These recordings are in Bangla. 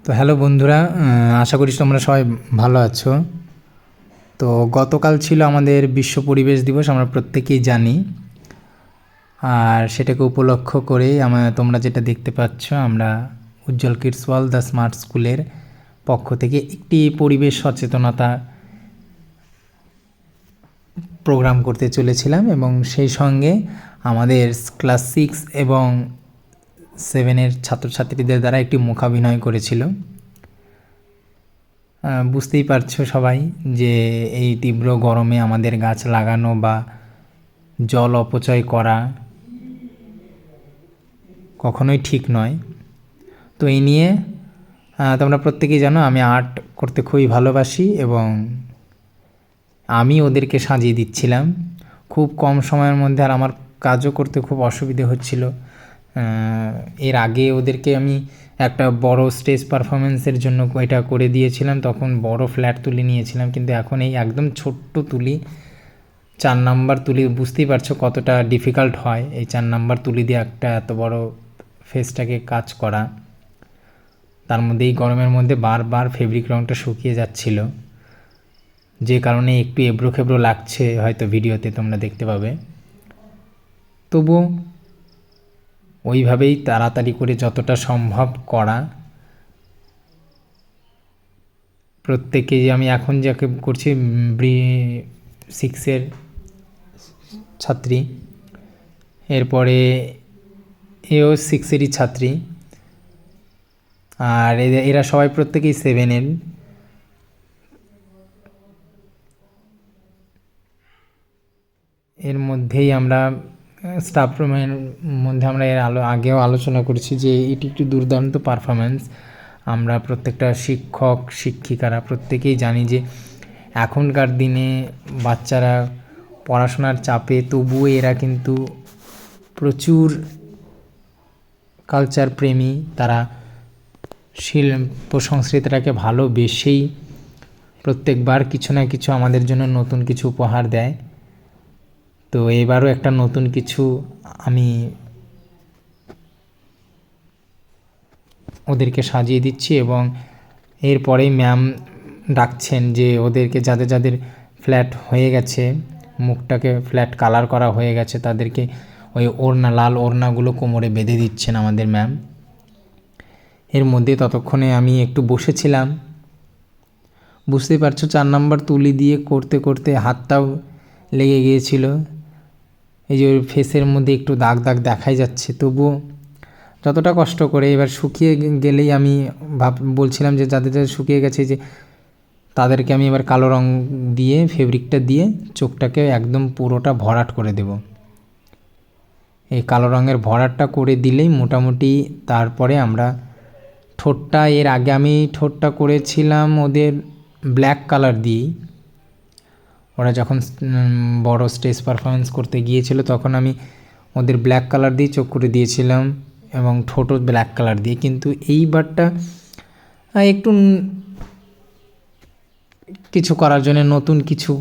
তো হ্যালো বন্ধুরা, আশা করি তোমরা সবাই ভালো আছো। তো গতকাল ছিল আমাদের বিশ্ব পরিবেশ দিবস, আমরা প্রত্যেকেই জানি। আর সেটাকে উপলক্ষ করেই তোমরা যেটা দেখতে পাচ্ছ, আমরা উজ্জ্বল কিডস ওয়ার্ল্ড দ্য স্মার্ট স্কুলের পক্ষ থেকে একটি পরিবেশ সচেতনতা প্রোগ্রাম করতে চলেছিলাম, এবং সেই সঙ্গে আমাদের ক্লাস 6 এবং 7-এর ছাত্রছাত্রীদের দ্বারা একটি মূকাভিনয় করেছিল। বুঝতেই পারছো সবাই যে এই তীব্র গরমে আমাদের গাছ লাগানো বা জল অপচয় করা কখনোই ঠিক নয়। তো এই নিয়ে তোমরা প্রত্যেকেই জানো আমি আর্ট করতে খুবই ভালোবাসি, এবং আমি ওদেরকে সাজিয়ে দিচ্ছিলাম খুব কম সময়ের মধ্যে। আর আমার কাজও করতে খুব অসুবিধে হচ্ছিল। এর আগে ওদেরকে আমি একটা বড় স্টেজ পারফরমেন্সের জন্য এটা করে দিয়েছিলাম, তখন বড় ফ্ল্যাট তুলি নিয়েছিলাম, কিন্তু এখন এই একদম ছোট্ট তুলি, 4 নাম্বার তুলি। বুঝতেই পারছো কতটা ডিফিকাল্ট হয় এই 4 নাম্বার তুলি দিয়ে একটা এত বড় ফেসটাকে কাজ করা। তার মধ্যে এই গরমের মধ্যে বারবার ফেব্রিক রঙটা শুকিয়ে যাচ্ছিল, যে কারণে একটু এবড়ো খেবড়ো লাগছে, হয়তো ভিডিওতে তোমরা দেখতে পাবে। তবুও ওইভাবেই তাড়াতাড়ি করে যতটা সম্ভব করা। প্রত্যেকেই আমি এখন যাকে করছি 6-এর ছাত্রী, এরপরে এও 6-এরই ছাত্রী, আর এরা সবাই প্রত্যেকেই 7-এর। এর মধ্যেই আমরা স্টাফ রুমের মধ্যে আমরা আগেও আলোচনা করেছি যে এটি একটি দুর্দান্ত পারফরম্যান্স। আমরা প্রত্যেকটা শিক্ষক শিক্ষিকারা প্রত্যেকেই জানি যে এখনকার দিনে বাচ্চারা পড়াশোনার চাপে, তবুও এরা কিন্তু প্রচুর কালচার প্রেমী। তারা শিল্প সংস্কৃতিটাকে ভালোবেসেই প্রত্যেকবার কিছু না কিছু আমাদের জন্য নতুন কিছু উপহার দেয়। তো এবারও একটা নতুন কিছু আমি ওদেরকে সাজিয়ে দিচ্ছি, এবং এরপরেই ম্যাম ডাকছেন যে ওদেরকে যাদের যাদের ফ্ল্যাট হয়ে গেছে, মুখটাকে ফ্ল্যাট কালার করা হয়ে গেছে, তাদেরকে ওই ওড়না, লাল ওড়নাগুলো কোমরে বেঁধে দিচ্ছেন আমাদের ম্যাম। এর মধ্যে ততক্ষণে আমি একটু বসেছিলাম। বুঝতেই পারছো 4 নাম্বার তুলি দিয়ে করতে করতে হাতটাও লেগে গিয়েছিল। এই যে ওর ফেসের মধ্যে একটু দাগ দাগ দেখাই যাচ্ছে, তবুও যতটা কষ্ট করে এবার শুকিয়ে গেলেই আমি বলছিলাম যে যাদের যাদের শুকিয়ে গেছে, যে তাদেরকে আমি এবার কালো রং দিয়ে, ফেব্রিকটা দিয়ে চোখটাকে একদম পুরোটা ভরাট করে দেব। এই কালো রঙের ভরাটটা করে দিলেই মোটামুটি তারপরে আমরা ঠোঁটটা, এর আগে আমি ঠোঁটটা করেছিলাম ওদের ব্ল্যাক কালার দিয়েই। ওরা যখন বড় স্টেজ পারফরমেন্স করতে গিয়েছিল তখন আমি ওদের ব্ল্যাক কালার দিয়ে চোখ করে দিয়েছিলাম, এবং ঠোঁটও ব্ল্যাক কালার দিয়ে। কিন্তু এইবারটা একটু কিছু করার জন্য, নতুন কিছু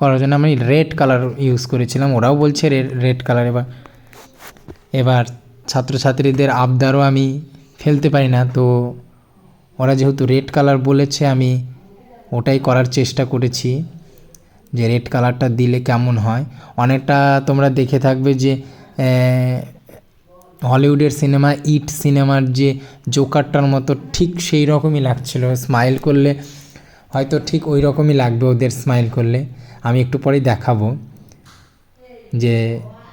করার জন্য আমি রেড কালার ইউজ করেছিলাম। ওরাও বলছে রেড কালার। এবার ছাত্রছাত্রীদের আবদারও আমি ফেলতে পারি না, তো ওরা যেহেতু রেড কালার বলেছে আমি ওটাই করার চেষ্টা করেছি, যে রেড কালারটা দিলে কেমন হয়। অনেকটা তোমরা দেখে থাকবে যে হলিউডের সিনেমা ইট সিনেমার যে জোকারটার মতো ঠিক সেই রকমই লাগছিল। স্মাইল করলে হয়তো ঠিক ওই রকমই লাগবে ওদের স্মাইল করলে। আমি একটু পরেই দেখাবো যে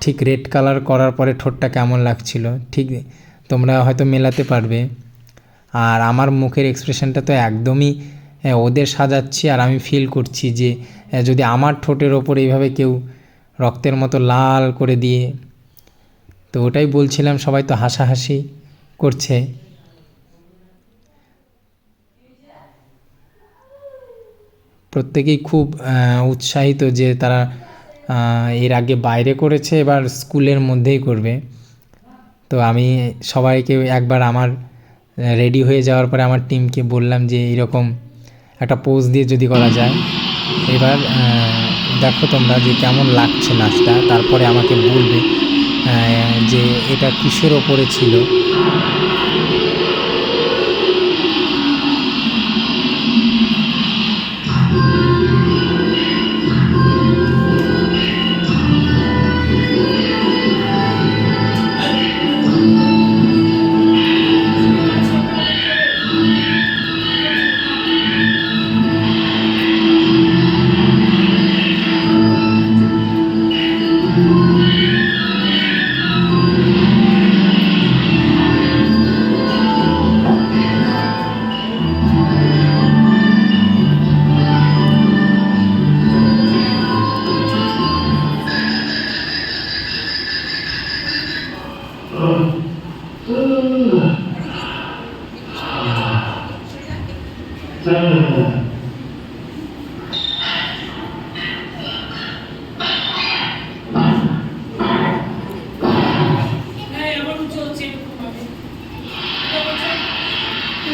ঠিক রেড কালার করার পরে ঠোঁটটা কেমন লাগছিল, ঠিক তোমরা হয়তো মেলাতে পারবে। আর আমার মুখের এক্সপ্রেশনটা তো একদমই ওদের সাজাচ্ছি, আর আমি ফিল করছি যে যদি আমার ঠোঁটের ওপর এইভাবে কেউ রক্তের মতো লাল করে দিয়ে, তো ওটাই বলছিলাম। সবাই তো হাসাহাসি করছে। প্রত্যেকেই খুব উৎসাহিত যে তারা এর আগে বাইরে করেছে, এবার স্কুলের মধ্যেই করবে। তো আমি সবাইকে একবার আমার রেডি হয়ে যাওয়ার পরে আমার টিমকে বললাম যে এইরকম একটা পোজ দিয়ে যদি করা যায়। এবার দেখো তোমরা যে কেমন লাগছে নাচটা, তারপরে আমাকে বলবে যে এটা কিসের ওপরে ছিল।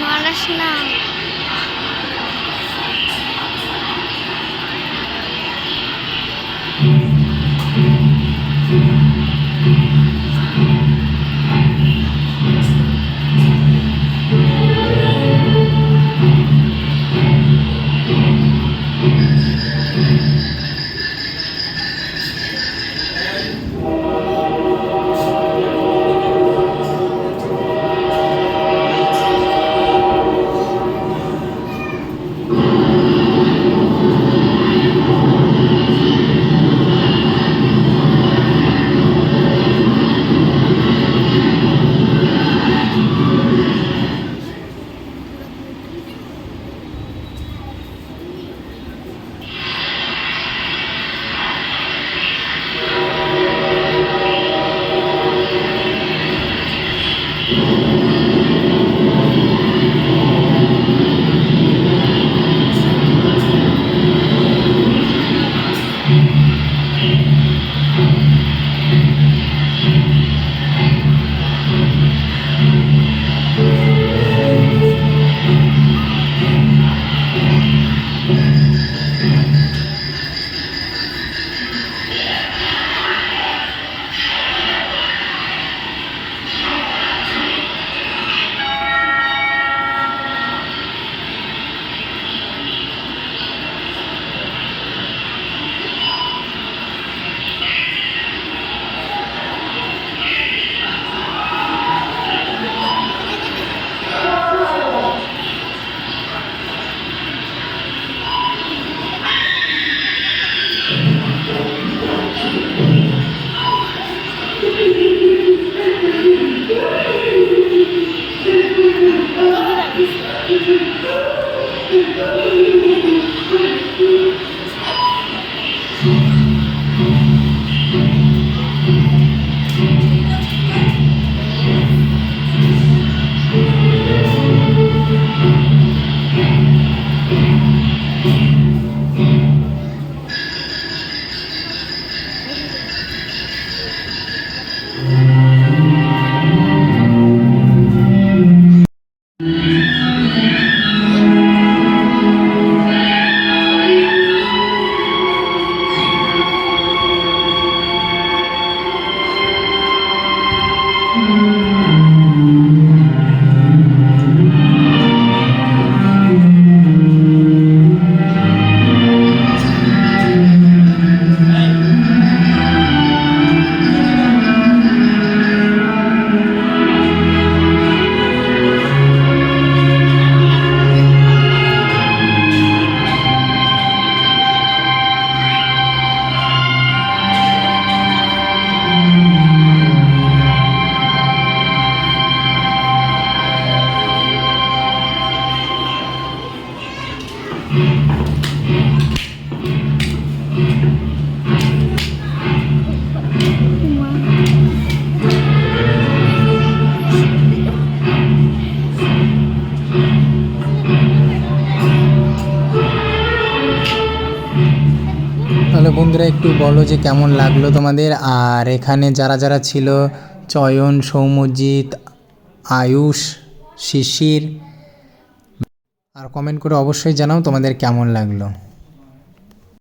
মানুষ না তাহলে বন্ধুরা একটু বলো যে কেমন লাগলো তোমাদের। আর এখানে যারা যারা ছিল, চয়ন, সৌম্যজিৎ, আয়ুষ, শিশির, আর কমেন্ট করে অবশ্যই জানাও তোমাদের কেমন লাগলো।